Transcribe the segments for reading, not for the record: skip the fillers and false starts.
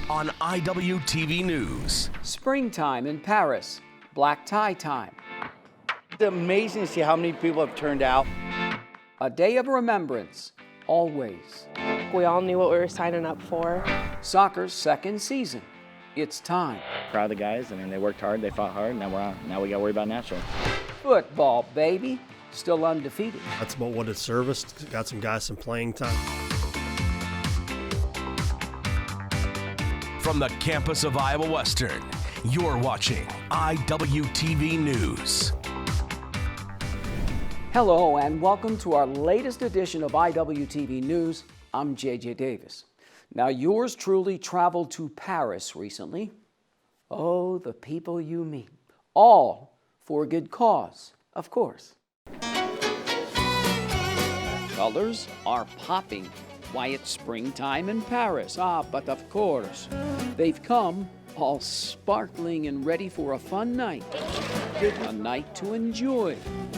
on IWTV News. Springtime in Paris, black tie time. It's amazing to see how many people have turned out. A day of remembrance, always. We all knew what we were signing up for. Soccer's second season. It's time. Proud of the guys. I mean, they worked hard, they fought hard, and now we got to worry about nationals. Football, baby. Still undefeated. That's about what it's serviced. Got some guys some playing time. From the campus of Iowa Western, you're watching IWTV News. Hello and welcome to our latest edition of IWTV News. I'm JJ Davis. Now, yours truly traveled to Paris recently. Oh, the people you meet. All for a good cause, of course. Colors are popping. Why, it's springtime in Paris. But of course, they've come all sparkling and ready for a fun night. A night to enjoy,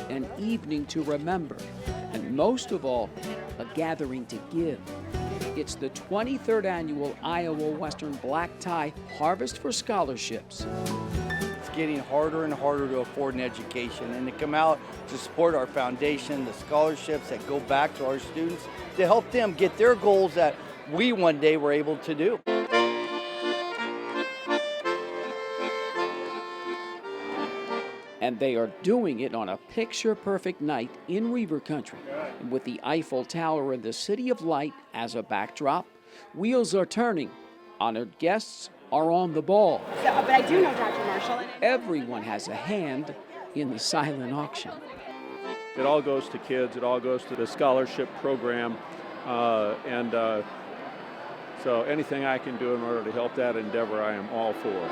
an evening to remember, and most of all, a gathering to give. It's the 23rd annual Iowa Western Black Tie Harvest for Scholarships. It's getting harder and harder to afford an education, and to come out to support our foundation, the scholarships that go back to our students to help them get their goals that we one day were able to do. And they are doing it on a picture-perfect night in Reiver country. With the Eiffel Tower and the City of Light as a backdrop, wheels are turning. Honored guests are on the ball. But I do know Dr. Marshall. Everyone has a hand in the silent auction. It all goes to kids. It all goes to the scholarship program. So anything I can do in order to help that endeavor, I am all for.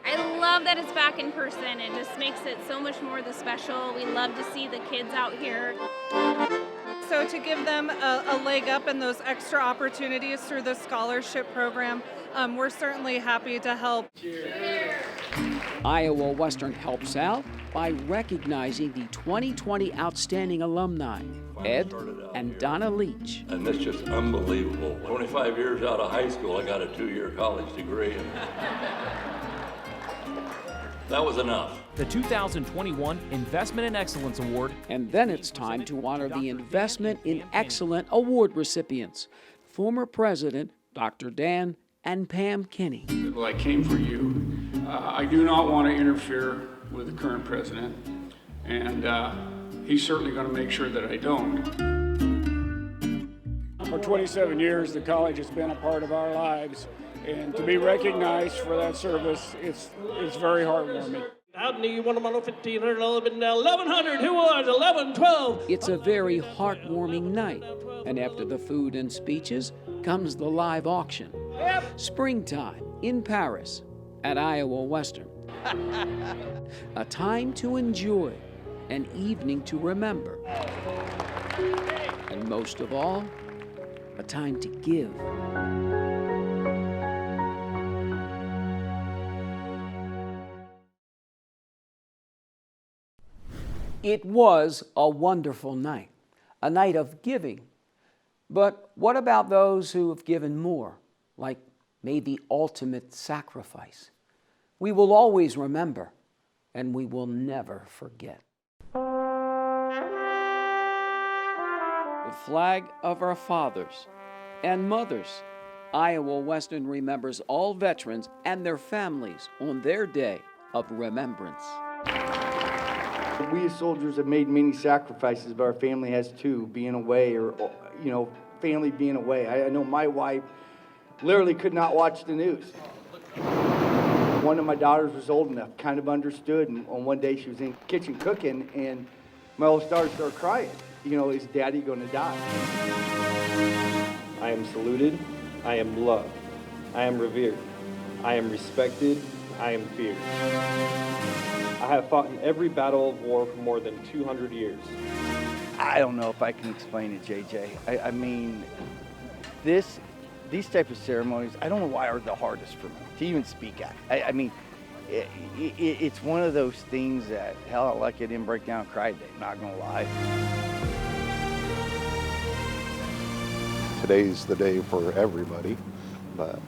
I love that it's back in person. It just makes it so much more the special. We love to see the kids out here. So to give them a leg up and those extra opportunities through the scholarship program, we're certainly happy to help. Iowa Western helps out by recognizing the 2020 Outstanding Alumni, Ed and DONNA LEACH. And that's just unbelievable. 25 years out of high school, I got a 2-year college degree. And that was enough. The 2021 Investment in Excellence Award. And then it's time to honor the Investment in Excellence Award recipients. Former President Dr. Dan and Pam Kinney. Well, I came for you. I do not want to interfere with the current president, and he's certainly going to make sure that I don't. For 27 years, the college has been a part of our lives, and to be recognized for that service, it's very heartwarming. Abney, 1,100, 1,100, who was 11, 12. It's a very heartwarming night, and after the food and speeches comes the live auction. Springtime in Paris at Iowa Western. A time to enjoy, an evening to remember, and most of all, a time to give. It was a wonderful night, a night of giving. But what about those who have given more, like made the ultimate sacrifice? We will always remember, and we will never forget. The flag of our fathers and mothers. Iowa Western remembers all veterans and their families on their day of remembrance. We as soldiers have made many sacrifices, but our family has too, being away or family being away. I know my wife literally could not watch the news. One of my daughters was old enough, kind of understood, and on one day she was in the kitchen cooking, and my oldest daughter started crying. Is Daddy going to die? I am saluted, I am loved, I am revered, I am respected, I am feared. I have fought in every battle of war for more than 200 years. I don't know if I can explain it, JJ. I mean, these type of ceremonies, I don't know why are the hardest for me to even speak at. I mean, it's one of those things that, hell, like I didn't break down and cry today, not gonna lie. Today's the day for everybody. but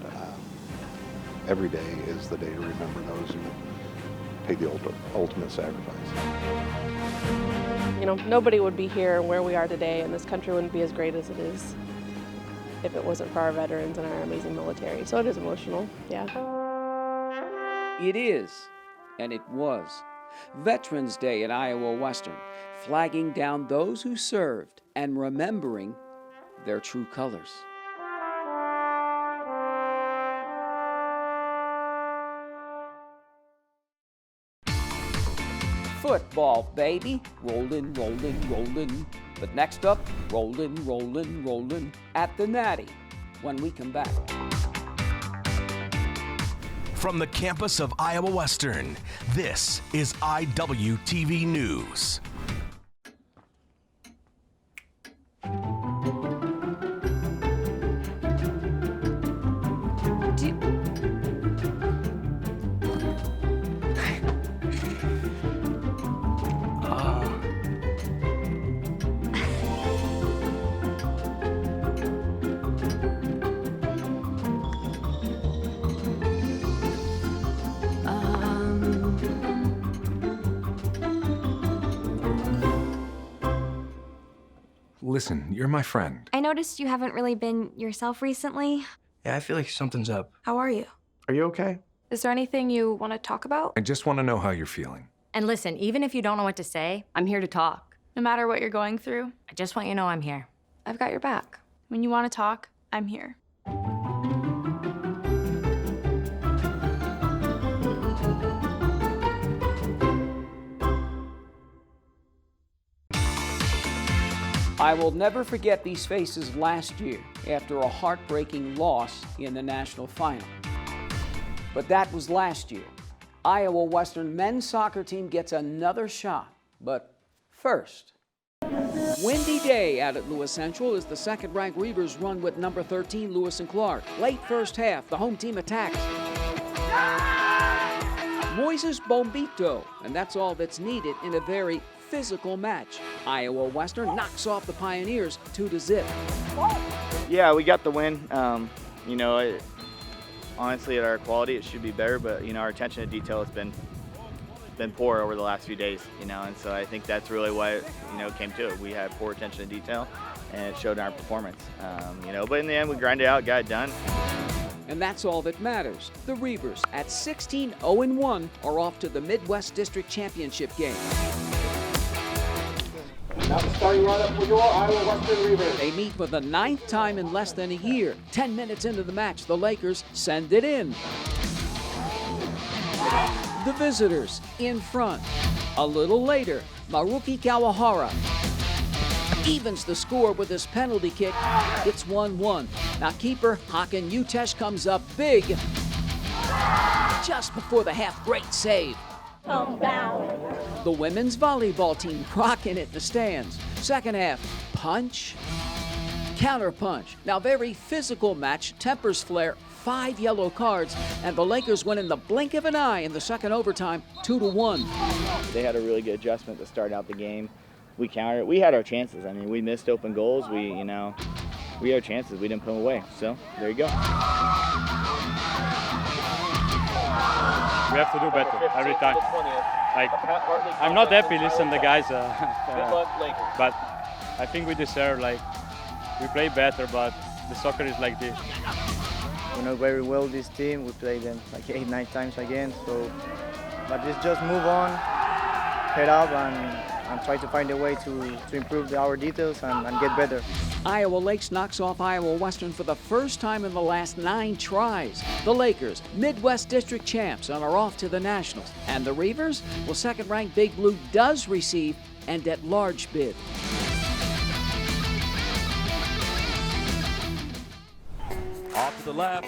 every day is the day to remember those who paid the ultimate sacrifice. You know, nobody would be here where we are today, and this country wouldn't be as great as it is if it wasn't for our veterans and our amazing military. So it is emotional, yeah. It is, and it was, Veterans Day at Iowa Western, flagging down those who served and remembering their true colors. Football, baby. Rollin', rollin', rollin'. But next up, rollin', rollin', rollin' at the Natty when we come back. From the campus of Iowa Western, this is IWTV News. Listen, you're my friend. I noticed you haven't really been yourself recently. Yeah, I feel like something's up. How are you? Are you okay? Is there anything you want to talk about? I just want to know how you're feeling. And listen, even if you don't know what to say, I'm here to talk. No matter what you're going through, I just want you to know I'm here. I've got your back. When you want to talk, I'm here. I will never forget these faces last year after a heartbreaking loss in the national final. But that was last year. Iowa Western men's soccer team gets another shot. But first, windy day out at Lewis Central as the second-ranked Reivers run with number 13 Lewis and Clark. Late first half, the home team attacks. Moises Bombito, and that's all that's needed in a very physical match. Iowa Western knocks off the Pioneers 2-0. Yeah, we got the win. You know, honestly, at our quality, it should be better, but you know, our attention to detail has been poor over the last few days. You know, and so I think that's really why it came to it. We had poor attention to detail, and it showed in our performance. You know, but in the end, we grinded out, got it done. And that's all that matters. The Reivers, at 16-0-1, are off to the Midwest District Championship game. Now the starting lineup for your Iowa Western Reivers. They meet for the 9th time in less than a year. 10 minutes into the match, the Lakers send it in. The visitors in front. A little later, Maruki Kawahara evens the score with his penalty kick. It's 1-1. Now keeper Hakan Utesh comes up big just before the half. Great save. The women's volleyball team rocking it in the stands. Second half, punch, counter punch. Now very physical match, tempers flare, 5 yellow cards, and the Lakers win in the blink of an eye in the second overtime, 2-1. They had a really good adjustment to start out the game. We countered. We had our chances. I mean, we missed open goals. We had our chances. We didn't put them away. So there you go. We have to do better every time. Like, I'm not happy listening to the guys, but I think we deserve, like, we play better, but the soccer is like this. We know very well this team. We played them like 8-9 times again. So, but it's just move on, head up, and try to find a way to improve our details and get better. Iowa Lakes knocks off Iowa Western for the first time in the last 9 tries. The Lakers, Midwest District champs, and are off to the Nationals. And the Reivers? Well, second-ranked Big Blue does receive and at large bid. Off to the left,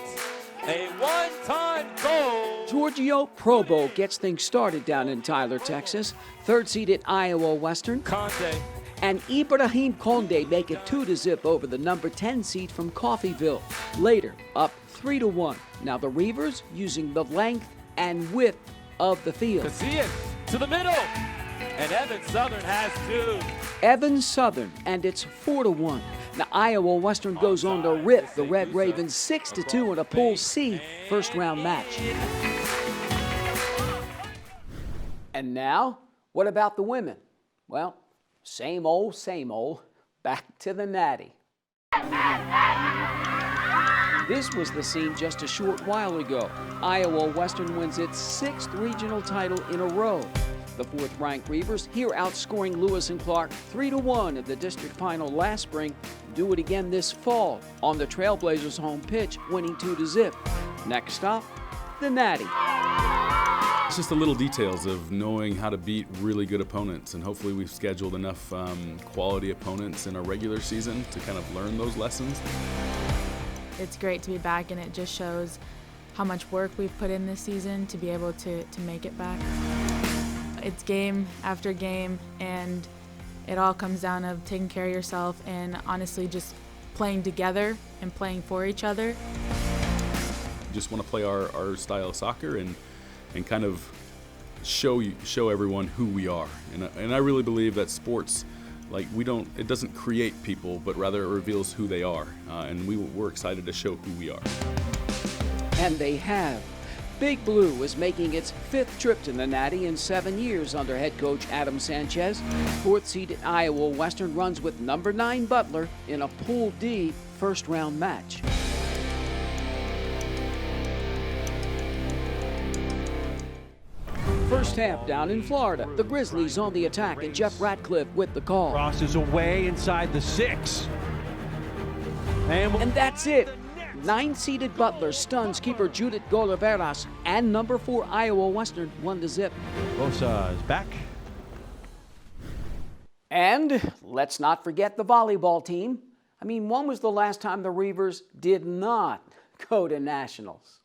a one-time goal. Giorgio Probo gets things started down in Tyler, Texas. Third-seeded Iowa Western. Conde. And Ibrahim Conde make it 2-0 over the number 10 seed from Coffeyville. Later, up 3-1. Now the Reivers using the length and width of the field. Casillas to the middle, and Evan Southern has 2. Evan Southern, and it's 4-1. Now, Iowa Western goes on to rip the Red Ravens 6-2 in a Pool C first-round match. And now, what about the women? Well, same old, back to the Natty. This was the scene just a short while ago. Iowa Western wins its 6th regional title in a row. The 4th-ranked Reivers here outscoring Lewis and Clark 3-1 at the district final last spring. Do it again this fall on the Trailblazers' home pitch, winning 2-0. Next stop, the Natty. It's just the little details of knowing how to beat really good opponents, and hopefully we've scheduled enough quality opponents in our regular season to kind of learn those lessons. It's great to be back, and it just shows how much work we've put in this season to be able to make it back. It's game after game, and it all comes down to taking care of yourself and honestly just playing together and playing for each other. Just want to play our style of soccer and kind of show everyone who we are. And I really believe that sports, it doesn't create people, but rather it reveals who they are. And we're excited to show who we are. And they have. Big Blue is making its 5th trip to the Natty in 7 years under head coach Adam Sanchez. 4th-seeded Iowa Western runs with number 9 Butler in a Pool D first-round match. First half down in Florida. The Grizzlies on the attack and Jeff Ratcliffe with the call. Crosses away inside the 6. And that's it. 9-seeded Butler stuns keeper Judith Goliveras and number 4 Iowa Western 1-0. Bosa is back. And let's not forget the volleyball team. I mean, when was the last time the Reivers did not go to nationals?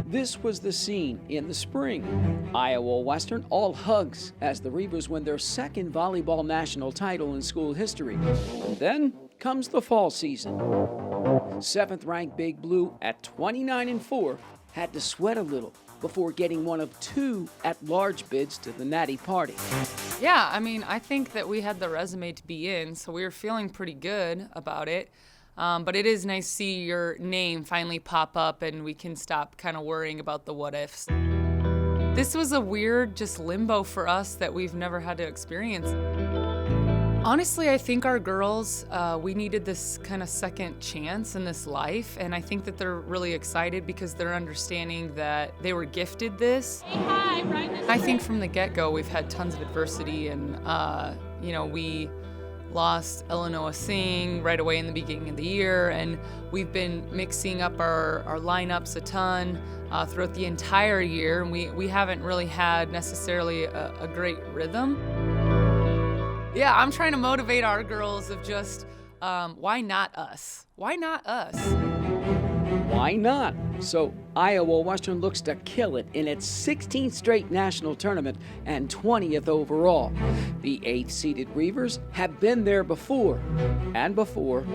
This was the scene in the spring. Iowa Western all hugs as the Reivers win their 2nd volleyball national title in school history. And then comes the fall season. 7th-ranked Big Blue at 29-4 had to sweat a little before getting one of 2 at-large bids to the Natty party. Yeah, I mean, I think that we had the resume to be in, so we were feeling pretty good about it. But it is nice to see your name finally pop up and we can stop kind of worrying about the what-ifs. This was a weird just limbo for us that we've never had to experience. Honestly, I think our girls, we needed this kind of second chance in this life, and I think that they're really excited because they're understanding that they were gifted this. Hey, hi, I think from the get-go we've had tons of adversity, and we lost Eleanor Singh right away in the beginning of the year, and we've been mixing up our lineups a ton throughout the entire year, and we haven't really had necessarily a great rhythm. Yeah, I'm trying to motivate our girls of just, why not us? Why not us? Why not? So Iowa Western looks to kill it in its 16th straight national tournament and 20th overall. The 8th-seeded Reivers have been there before, and before,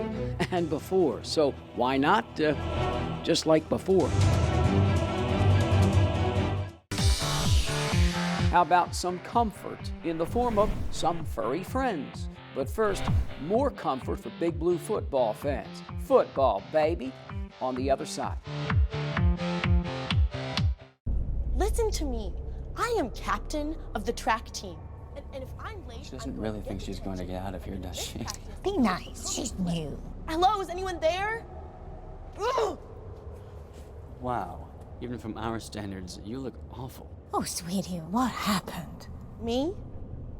and before. So why not just like before? How about some comfort in the form of some furry friends? But first, more comfort for Big Blue football fans. Football, baby, on the other side. Listen to me. I am captain of the track team. And if I'm late, She doesn't really think she's going to get out of here, does she? Be nice. She's new. Hello, is anyone there? Ugh. Wow. Even from our standards, you look awful. Oh, sweetie, what happened? Me?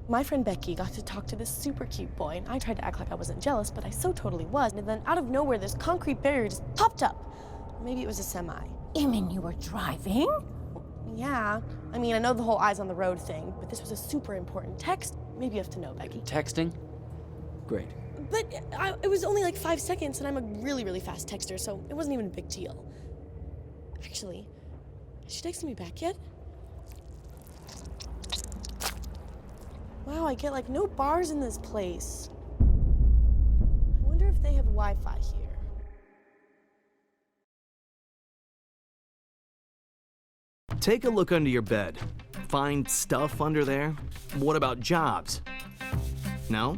My friend Becky got to talk to this super cute boy, and I tried to act like I wasn't jealous, but I so totally was. And then out of nowhere, this concrete barrier just popped up. Maybe it was a semi. You mean you were driving? Yeah. I mean, I know the whole eyes on the road thing, but this was a super important text. Maybe you have to know, Becky. Texting? Great. But it was only like 5 seconds, and I'm a really, really fast texter, so it wasn't even a big deal. Actually, has she texted me back yet? Wow, I get like no bars in this place. I wonder if they have Wi-Fi here. Take a look under your bed. Find stuff under there? What about jobs? No?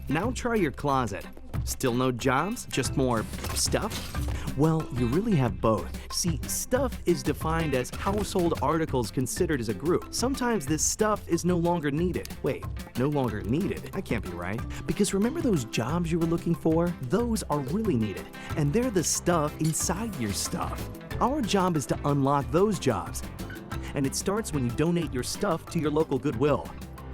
Now try your closet. Still no jobs? Just more stuff? Well, you really have both. See, stuff is defined as household articles considered as a group. Sometimes this stuff is no longer needed. Wait, no longer needed? That can't be right. Because remember those jobs you were looking for? Those are really needed, and they're the stuff inside your stuff. Our job is to unlock those jobs, and it starts when you donate your stuff to your local Goodwill.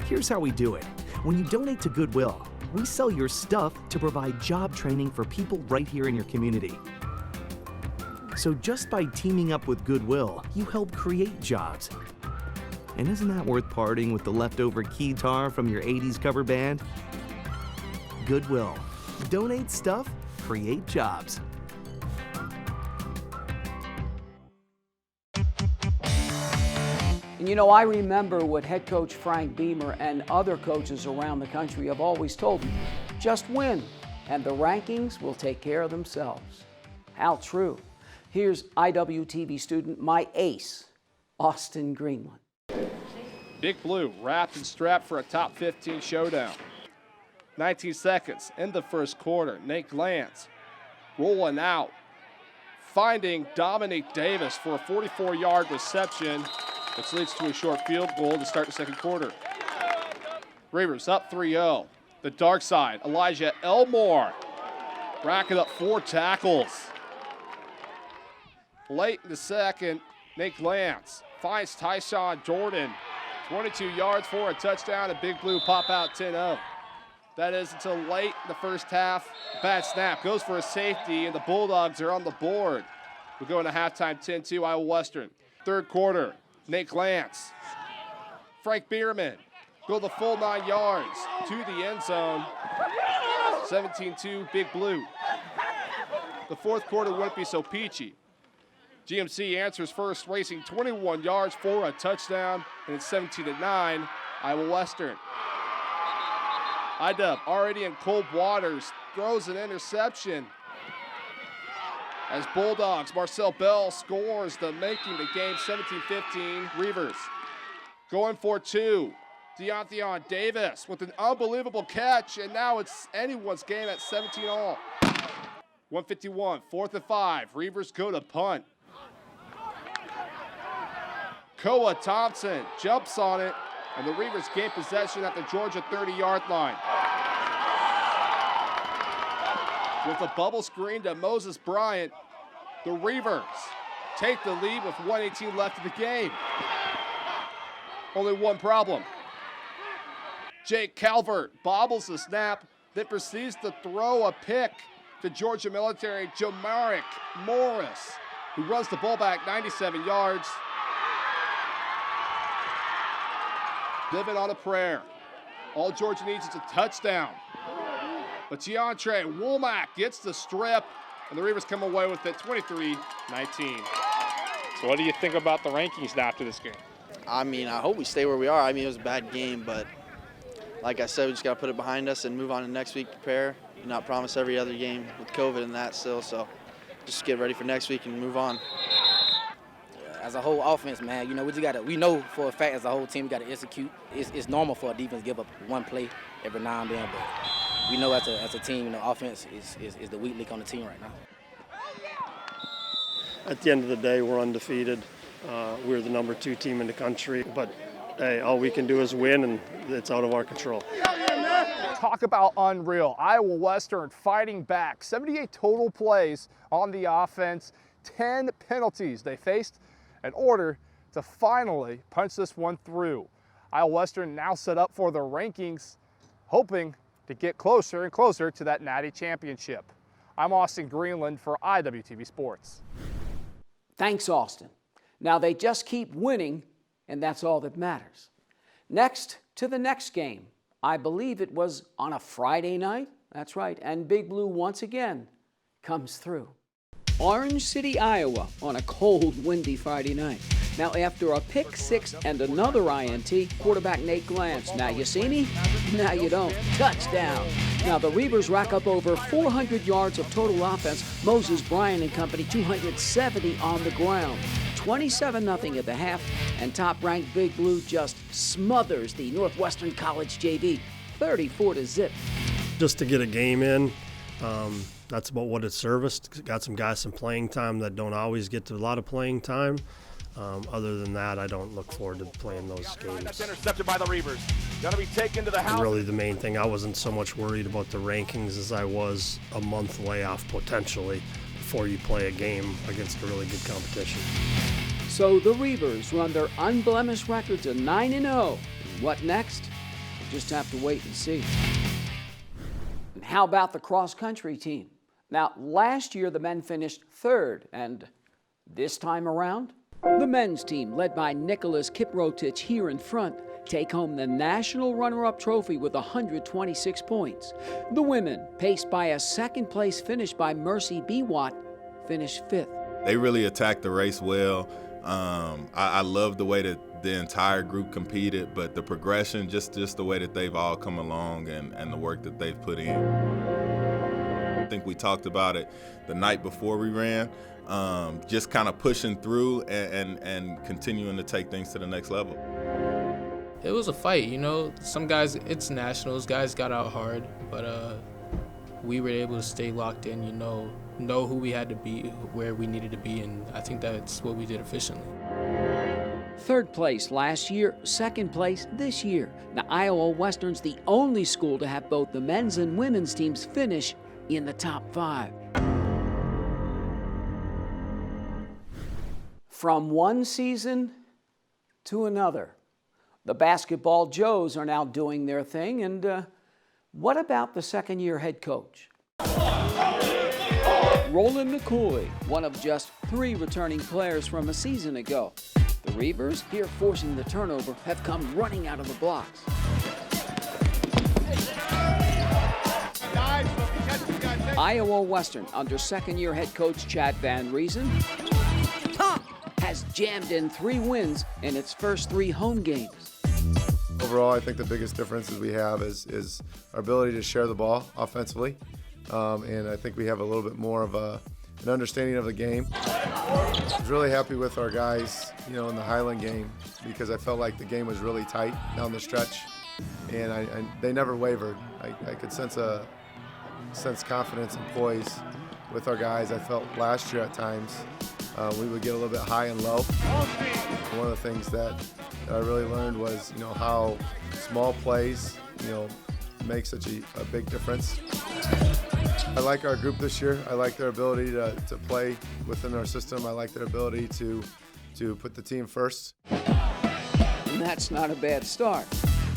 Here's how we do it. When you donate to Goodwill, we sell your stuff to provide job training for people right here in your community. So just by teaming up with Goodwill, you help create jobs. And isn't that worth parting with the leftover keytar from your 80s cover band? Goodwill. Donate stuff, create jobs. And you know, I remember what head coach Frank Beamer and other coaches around the country have always told me, just win, and the rankings will take care of themselves. How true. Here's IWTV student, my ace, Austin Greenland. Big Blue wrapped and strapped for a top 15 showdown. 19 seconds in the first quarter. Nate Glantz rolling out, finding Dominic Davis for a 44-yard reception, which leads to a short field goal to start the second quarter. Reivers up 3-0. The dark side, Elijah Elmore racking up 4 tackles. Late in the second, Nate Glantz finds TYSHUN Jordan, 22 yards for a touchdown, and Big Blue pop out 10-0. That is until late in the first half. Bad snap, goes for a safety, and the Bulldogs are on the board. We go into halftime 10-2, Iowa Western. Third quarter, Nate Glantz, Frank Bierman go the full 9 yards to the end zone. 17-2, Big Blue. The fourth quarter wouldn't be so peachy. GMC answers first, racing 21 yards for a touchdown, and it's 17-9, Iowa Western. IDub already in cold waters, throws an interception. As Bulldogs, Marcel Bell scores, making the game 17-15, Reivers. Going for 2, Deontheon Davis with an unbelievable catch, and now it's anyone's game at 17-all. 151, 4th and 5, Reivers go to punt. Koa Thompson jumps on it, and the Reivers gain possession at the Georgia 30-yard line. With a bubble screen to Moses Bryant, the Reivers take the lead with 1:18 left in the game. Only one problem. Jake Calvert bobbles the snap, then proceeds to throw a pick to Georgia military Jamaric Morris, who runs the ball back 97 yards. Living on a prayer. All Georgia needs is a touchdown. But Keontre Womack gets the strip, and the Reivers come away with it 23-19. So what do you think about the rankings now after this game? I mean, I hope we stay where we are. I mean, it was a bad game, but like I said, we just got to put it behind us and move on to next week, prepare, and not promise every other game with COVID and that still. So just get ready for next week and move on. As a whole offense, man, you know, we know for a fact as a whole team we got to execute. It's normal for a defense to give up one play every now and then, but we know as a team, you know, offense is the weak link on the team right now. At the end of the day, we're undefeated. We're the number 2 team in the country, but hey, all we can do is win, and it's out of our control. Talk about unreal. Iowa Western fighting back. 78 total plays on the offense, 10 penalties they faced in order to finally punch this one through. Iowa Western now set up for the rankings, hoping to get closer and closer to that Natty championship. I'm Austin Greenland for IWTV Sports. Thanks, Austin. Now they just keep winning, and that's all that matters. Next to the next game. I believe it was on a Friday night. That's right, and Big Blue once again comes through. Orange City, Iowa on a cold, windy Friday night. Now after a pick six and another INT, quarterback Nate Glantz. Now you see me? Now you don't. Touchdown. Now the Reivers rack up over 400 yards of total offense. Moses Bryant and company 270 on the ground. 27-0 at the half, and top-ranked Big Blue just smothers the Northwestern College JV 34-0. just to get a game in. That's about what it serviced. Got some guys some playing time that don't always get to a lot of playing time. Other than that, I don't look forward to playing those games. That's intercepted by the Reivers. Going to be taken to the house. And really the main thing, I wasn't so much worried about the rankings as I was a month layoff potentially before you play a game against a really good competition. So the Reivers run their unblemished record to 9-0. What next? We'll just have to wait and see. And how about the cross-country team? Now, last year the men finished third, and this time around, the men's team, led by Nicholas Kiprotich here in front, take home the national runner-up trophy with 126 points. The women, paced by a second-place finish by Mercy Biwat, finished fifth. They really attacked the race well. I love the way that the entire group competed, but the progression, just the way that they've all come along and the work that they've put in. I think we talked about it the night before we ran, just kind of pushing through and continuing to take things to the next level. It was a fight, you know. Some guys, it's nationals, guys got out hard, but we were able to stay locked in, you know who we had to be, where we needed to be, and I think that's what we did efficiently. Third place last year, second place this year. Now, Iowa Western's the only school to have both the men's and women's teams finish in the top 5. From one season to another, the basketball Joes are now doing their thing, and what about the second-year head coach? Roland McCoy, one of just 3 returning players from a season ago. The Reivers, here forcing the turnover, have come running out of the blocks. Iowa Western, under second-year head coach Chad Van Riesen, has jammed in 3 wins in its first 3 home games. Overall, I think the biggest differences we have is our ability to share the ball offensively, and I think we have a little bit more of an understanding of the game. I was really happy with our guys, in the Highland game, because I felt like the game was really tight down the stretch, and they never wavered. I could sense confidence and poise with our guys. I felt last year at times we would get a little bit high and low. One of the things that I really learned was, how small plays, make such a big difference. I like our group this year. I like their ability to play within our system. I like their ability to put the team first. And that's not a bad start.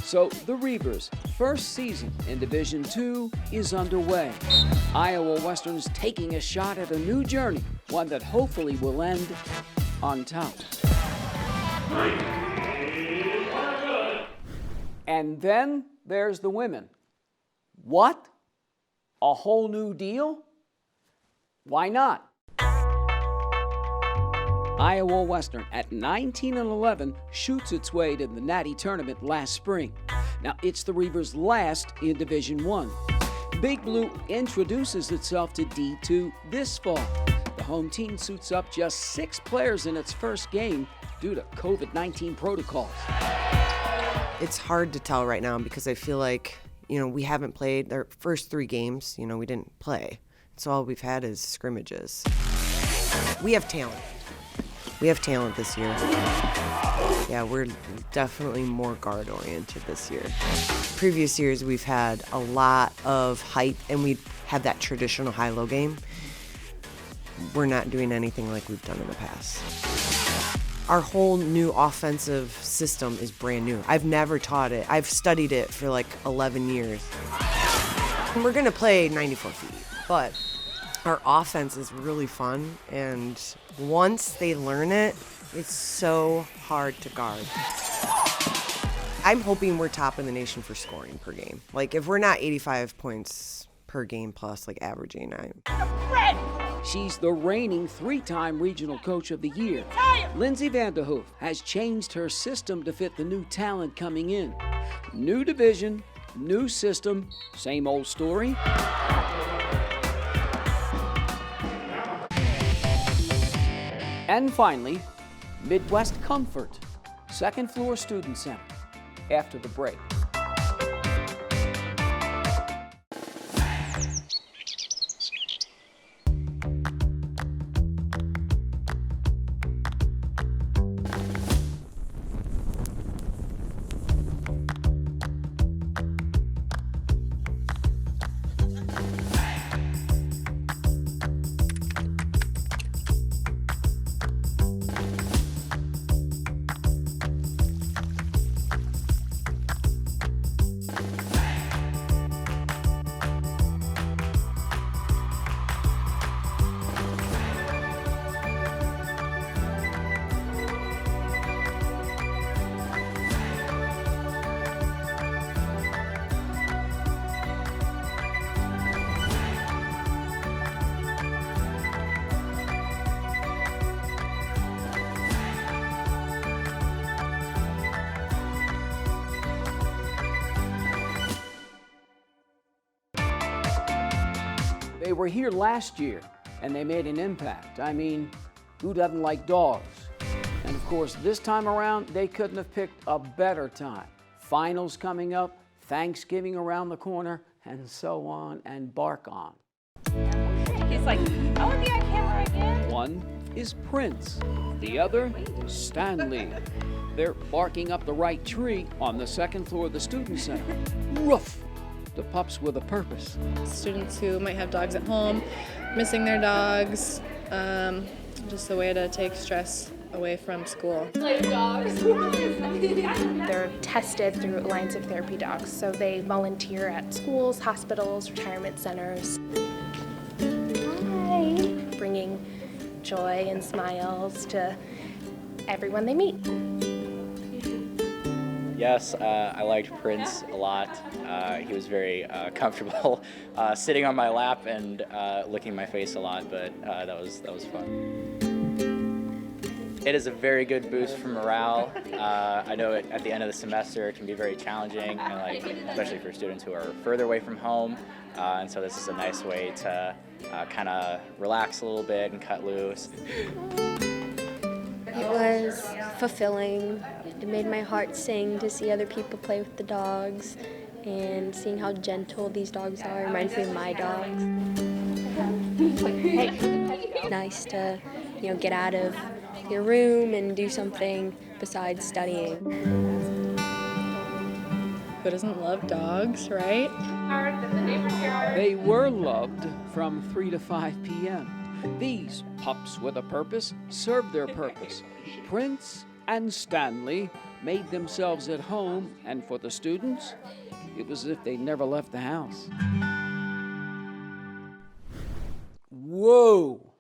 So the Reivers' first season in Division II is underway. Iowa Western's taking a shot at a new journey, one that hopefully will end on top. And then there's the women. What? A whole new deal? Why not? Iowa Western, at 19-11, shoots its way to the Natty tournament last spring. Now, it's the Reivers' last in Division I. Big Blue introduces itself to D2 this fall. The home team suits up just 6 players in its first game due to COVID-19 protocols. It's hard to tell right now because I feel like, we haven't played our first 3 games. We didn't play. So all we've had is scrimmages. We have talent. We have talent this year. Yeah, we're definitely more guard-oriented this year. Previous years, we've had a lot of height, and we have that traditional high-low game. We're not doing anything like we've done in the past. Our whole new offensive system is brand new. I've never taught it. I've studied it for like 11 years. We're gonna play 94 feet, but our offense is really fun, and once they learn it, it's so hard to guard. I'm hoping we're top in the nation for scoring per game. Like, if we're not 85 points per game plus, like, averaging, She's the reigning 3-time regional coach of the year. Lindsay Vanderhoof has changed her system to fit the new talent coming in. New division, new system, same old story. And finally, Midwest Comfort, second floor student center, after the break. were here last year, and they made an impact. I mean, who doesn't like dogs? And of course, this time around, they couldn't have picked a better time. Finals coming up, Thanksgiving around the corner, and so on and bark on. He's like, I want to be on camera again. One is Prince, the other, Stanley. They're barking up the right tree on the second floor of the Student Center. Woof! The pups with a purpose. Students who might have dogs at home, missing their dogs, just a way to take stress away from school. They're tested through Alliance of Therapy Dogs, so they volunteer at schools, hospitals, retirement centers. Hi. Bringing joy and smiles to everyone they meet. Yes, I liked Prince a lot. He was very comfortable sitting on my lap and licking my face a lot, but that was fun. It is a very good boost for morale. I know at the end of the semester it can be very challenging, and especially for students who are further away from home. And so this is a nice way to kind of relax a little bit and cut loose. It was fulfilling. It made my heart sing to see other people play with the dogs, and seeing how gentle these dogs are reminds me of my dogs. Nice to, get out of your room and do something besides studying. Who doesn't love dogs, right? They were loved from 3 to 5 p.m. These pups with a purpose served their purpose. Prince and Stanley made themselves at home, and for the students, it was as if they never left the house. Whoa!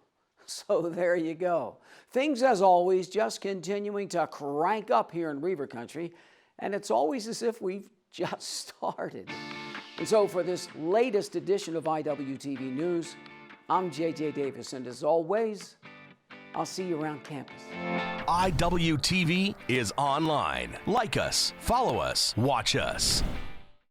So there you go. Things, as always, just continuing to crank up here in Reiver country, and it's always as if we've just started. And so for this latest edition of IWTV News, I'm JJ Davis, and as always, I'll see you around campus. IWTV is online. Like us, follow us, watch us.